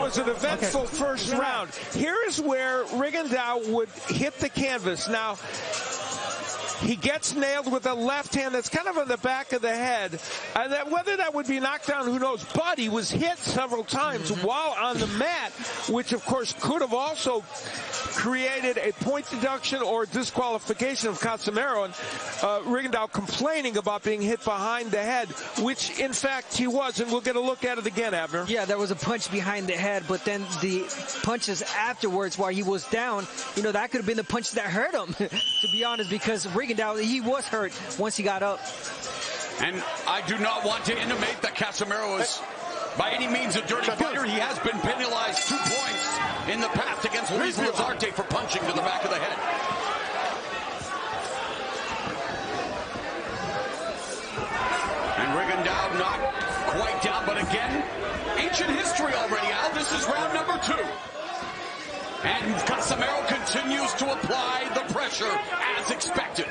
was an eventful first round. Here is where Rigondeaux would hit the canvas. Now, he gets nailed with a left hand that's kind of on the back of the head. And that, whether that would be knocked down, who knows? But he was hit several times while on the mat, which, of course, could have also created a point deduction or disqualification of Casimero. And Rigondeaux complaining about being hit behind the head, which, in fact, he was. And we'll get a look at it again, Abner. Yeah, there was a punch behind the head, but then the punches afterwards while he was down, you know, that could have been the punch that hurt him, to be honest, because Rigondeaux, he was hurt once he got up. And I do not want to intimate that Casimero is by any means a dirty fighter. He has been penalized 2 points in the past against Luis Lazarte for punching to the back of the head. And Rigondeaux not quite down, but again, ancient history already, Al. This is round number 2. And Casimero continues to apply the pressure as expected.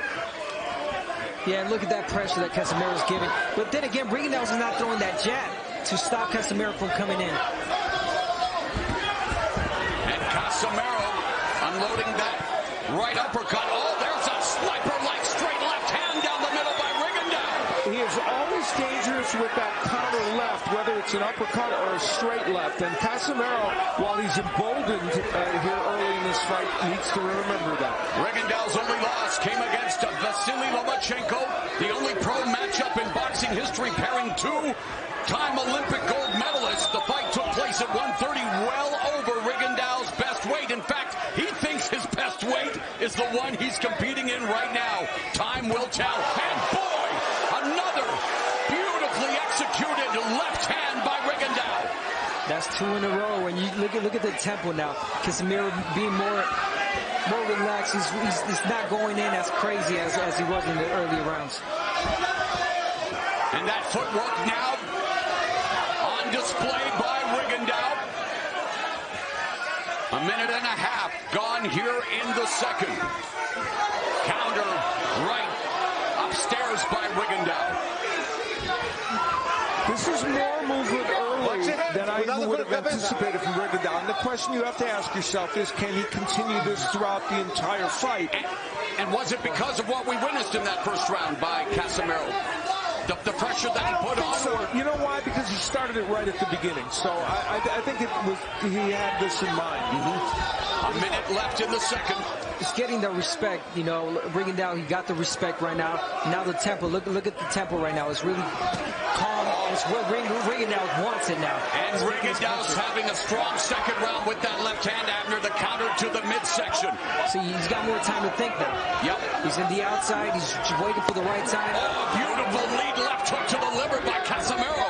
Yeah, look at that pressure that Casimero's giving. But then again, Rigondeaux is not throwing that jab to stop Casimero from coming in. And Casimero unloading that right uppercut. Oh, there's a sniper-like straight left hand down the middle by Rigondeaux. He is always dangerous with that counter left, whether it's an uppercut or a straight left. And Casimero, while he's emboldened here early in this fight, needs to remember that. Rigondeaux's only loss came against Vasily Lomachenko, the only pro matchup in boxing history pairing two-time Olympic gold medalists. The fight took place at 130, well over Rigondeaux's best weight. In fact, he thinks his best weight is the one he's competing in right now. Time will tell. And boy, another beautifully executed left hand by Rigondeaux. That's 2 in a row, and you look at the tempo now. Casimero being more relaxed. He's not going in as crazy as he was in the earlier rounds. And that footwork now on display by Rigondeaux. A minute and a half gone here in the second. Counter right upstairs by Rigondeaux. This is more movement early than I would have anticipated from Rigondeaux. And the question you have to ask yourself is, can he continue this throughout the entire fight? And was it because of what we witnessed in that first round by Casimero? The pressure that he put on? So. You know why? Because he started it right at the beginning. So I think it was, he had this in mind. A minute left in the second. He's getting the respect, you know, Rigondeaux, he got the respect right now. Now the tempo, look at the tempo right now. It's really calm. It's what Rigondeaux wants it now. And Rigondeaux's having a strong second round with that left hand after the counter to the midsection. So he's got more time to think now. Yep. He's in the outside. He's waiting for the right time. Oh, beautiful lead left hook to the liver by Casimero.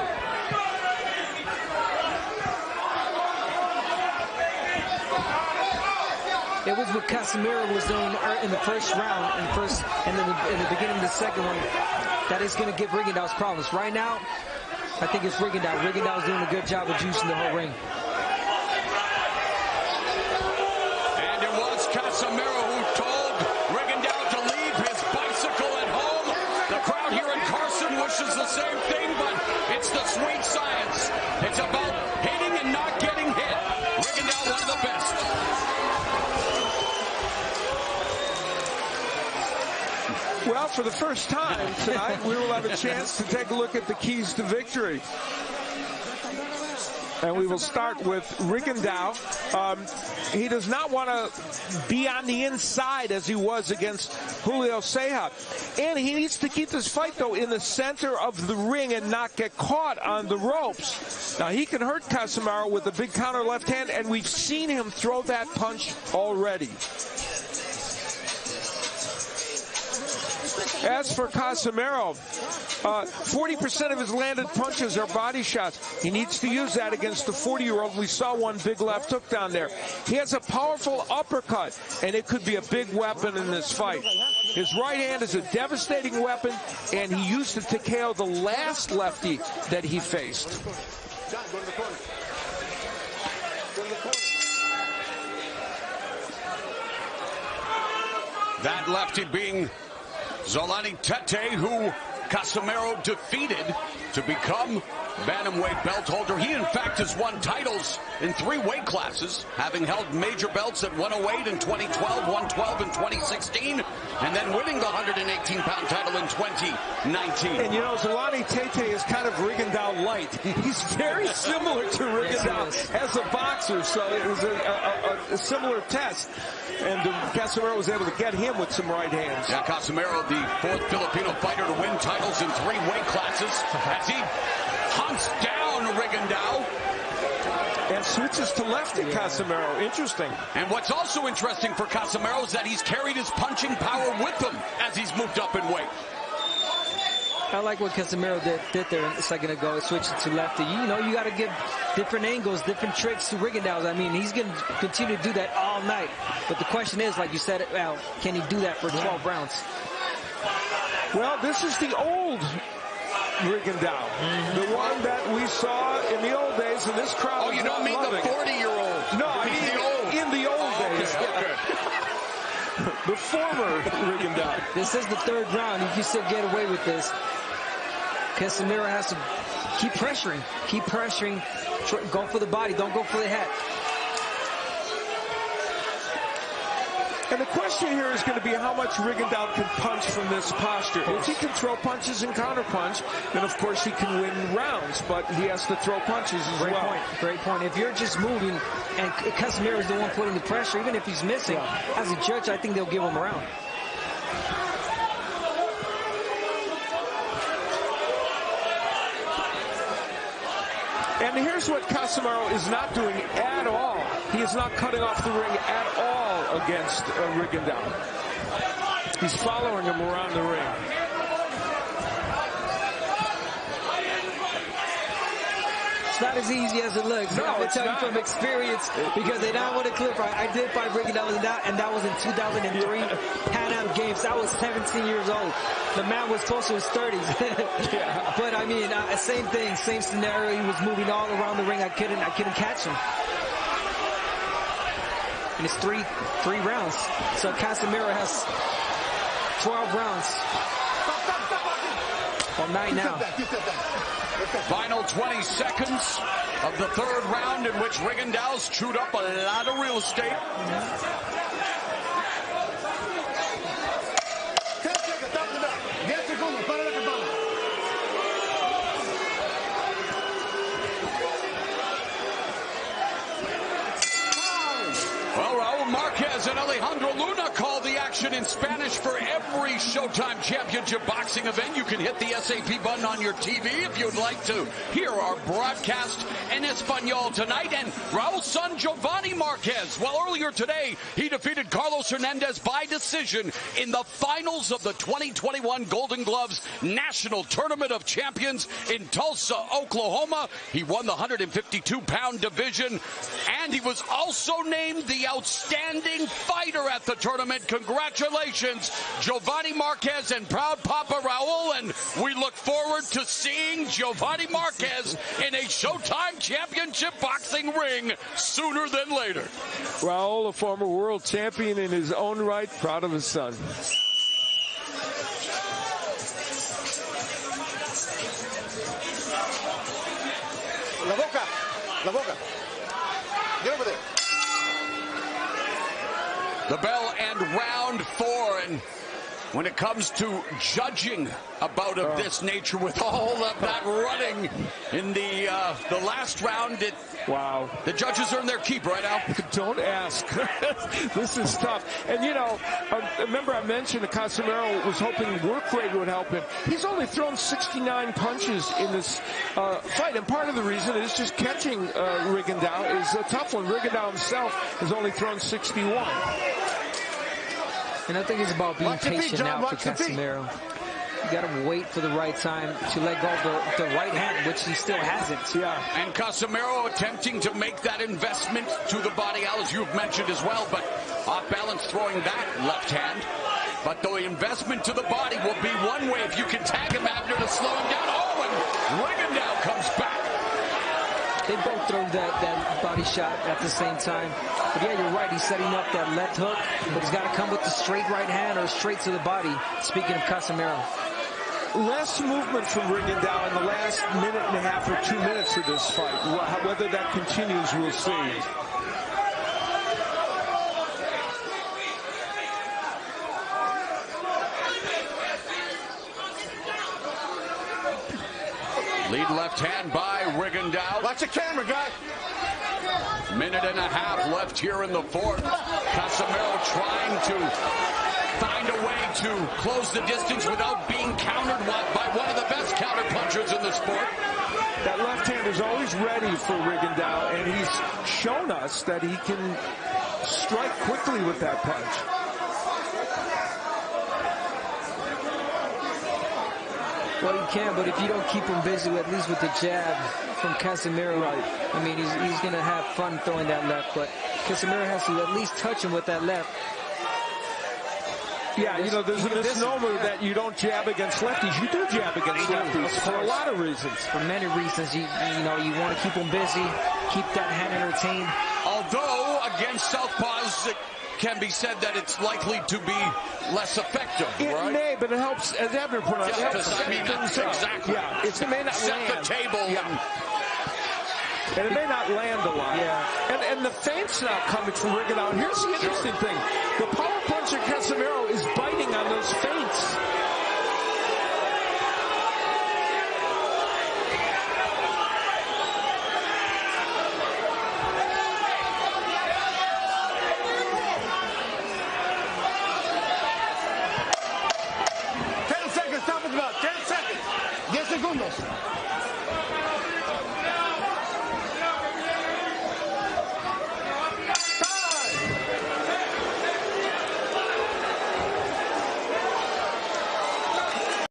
It was what Casimero was doing in the first round, and then in the beginning of the second one, that is going to give Rigondeaux problems. Right now, I think it's Rigondeaux. Rigondeaux's doing a good job of juicing the whole ring. And it was Casimero who told Rigondeaux to leave his bicycle at home. The crowd here in Carson wishes the same thing, but it's the sweet science. It's about hitting and not getting hit. Rigondeaux, one of the best. Well, for the first time tonight, we will have a chance to take a look at the keys to victory. And we will start with Rigondeaux. He does not want to be on the inside as he was against Julio Ceja. And he needs to keep this fight, though, in the center of the ring and not get caught on the ropes. Now, he can hurt Casimero with a big counter left hand, and we've seen him throw that punch already. As for Casimero, 40% of his landed punches are body shots. He needs to use that against the 40-year-old. We saw one big left hook down there. He has a powerful uppercut, and it could be a big weapon in this fight. His right hand is a devastating weapon, and he used it to KO the last lefty that he faced. That lefty being Zolani Tete, who Casimero defeated to become bantamweight belt holder. He, in fact, has won titles in 3 weight classes, having held major belts at 108 in 2012, 112 in 2016, and then winning the 118-pound title in 2019. And, you know, Zolani Tete is kind of Rigondeaux light. He's very similar to Rigondeaux as a boxer, so it was a similar test. And Casimero was able to get him with some right hands. Yeah, Casimero, the 4th Filipino fighter to win titles in 3 weight classes, as he hunts down Rigondeaux. And switches to lefty, Casimero. Interesting. And what's also interesting for Casimero is that he's carried his punching power with him as he's moved up in weight. I like what Casimero did there a second ago, switching to lefty. You know, you got to give different angles, different tricks to Rigondeaux. I mean, he's going to continue to do that all night. But the question is, like you said, well, can he do that for 12 rounds? Well, this is the old Rigondeaux, the one that we saw in the old days, and this crowd. Oh, you don't mean the 40-year-old? No, I mean the old. In the old days. Okay. The former Rigondeaux. This is the 3rd round. You can still get away with this. Casimero has to keep pressuring. Keep pressuring. Go for the body. Don't go for the head. And the question here is going to be how much Rigondeaux can punch from this posture. If he can throw punches and counterpunch, then of course he can win rounds, but he has to throw punches as well. Great point. Great point. If you're just moving and Casimero is the one putting the pressure, even if he's missing, as a judge, I think they'll give him a round. And here's what Casimero is not doing at all. He is not cutting off the ring at all against Rigondeaux. He's following him around the ring. It's not as easy as it looks. No, I'm going to tell not. you from experience, because they don't want to clip. I did fight Rigondeaux, and that was in 2003 Pan Am Games. I was 17 years old. The man was close to his 30s. Yeah. But I mean, same thing, same scenario. He was moving all around the ring. I couldn't catch him. And it's three rounds. So Casimero has 12 rounds. Well, 9 now. Final 20 seconds of the 3rd round, in which Rigondeaux's chewed up a lot of real estate. Well, Raul Marquez and Alejandro Luna call the action in Spanish for every Showtime Championship boxing event. You can hit the SAP button on your TV if you'd like to hear our broadcast in Espanol tonight. And Raul's son, Giovanni Marquez, well, earlier today, he defeated Carlos Hernandez by decision in the finals of the 2021 Golden Gloves National Tournament of Champions in Tulsa, Oklahoma. He won the 152-pound division, and he was also named the outstanding fighter at the tournament. Congratulations, Giovanni Marquez and proud Papa Raul, and we look forward to seeing Giovanni Marquez in a Showtime Championship boxing ring sooner than later. Raul, a former world champion in his own right, proud of his son. La boca, la boca. Get over there. The bell and round 4, and when it comes to judging a bout of this nature with all of that running in the last round, wow, the judges earn their keep, right, Al? Don't ask. This is tough. And, you know, remember I mentioned that Casimero was hoping work rate would help him. He's only thrown 69 punches in this fight, and part of the reason is just catching Rigondeaux is a tough one. Rigondeaux himself has only thrown 61. And I think it's about being patient now for Casimero. You got to wait for the right time to let go of the right hand, which he still hasn't. Yeah. And Casimero attempting to make that investment to the body, Al, as you've mentioned as well, but off balance throwing that left hand. But the investment to the body will be one way if you can tag him, Abner, to slow him down. Oh, and Rigondeaux comes back. They both throw that body shot at the same time. But yeah, you're right. He's setting up that left hook, but he's got to come with the straight right hand or straight to the body, speaking of Casimero. less movement from Rigondeaux in the last minute and a half or 2 minutes of this fight. Whether that continues, we'll see. Lead left hand by Rigondeaux. Watch the camera, guy. Minute and a half left here in the fourth. Casimero trying to find a way to close the distance without being countered by one of the best counter punchers in the sport. That left hand is always ready for Rigondeaux, and he's shown us that he can strike quickly with that punch. Well, you can, but if you don't keep him busy, at least with the jab from Casimero, right. I mean, he's going to have fun throwing that left, but Casimero has to at least touch him with that left. Yeah, you know, there's a misnomer that you don't jab against lefties. You do jab against lefties for a lot of reasons. For many reasons, you know, you want to keep them busy, keep that hand entertained. Although against southpaws, it can be said that it's likely to be less effective, right? It may, but it helps, as Abner put out, Yeah, I mean, exactly. Yeah, it may not set land. the table. Yeah. And it may not land a lot. Yeah. And the feint's not coming from Rigondeaux. Here's the interesting thing. The power puncher Casimero is biting on those feints. Seconds, stop it about 10 seconds. 10 segundos.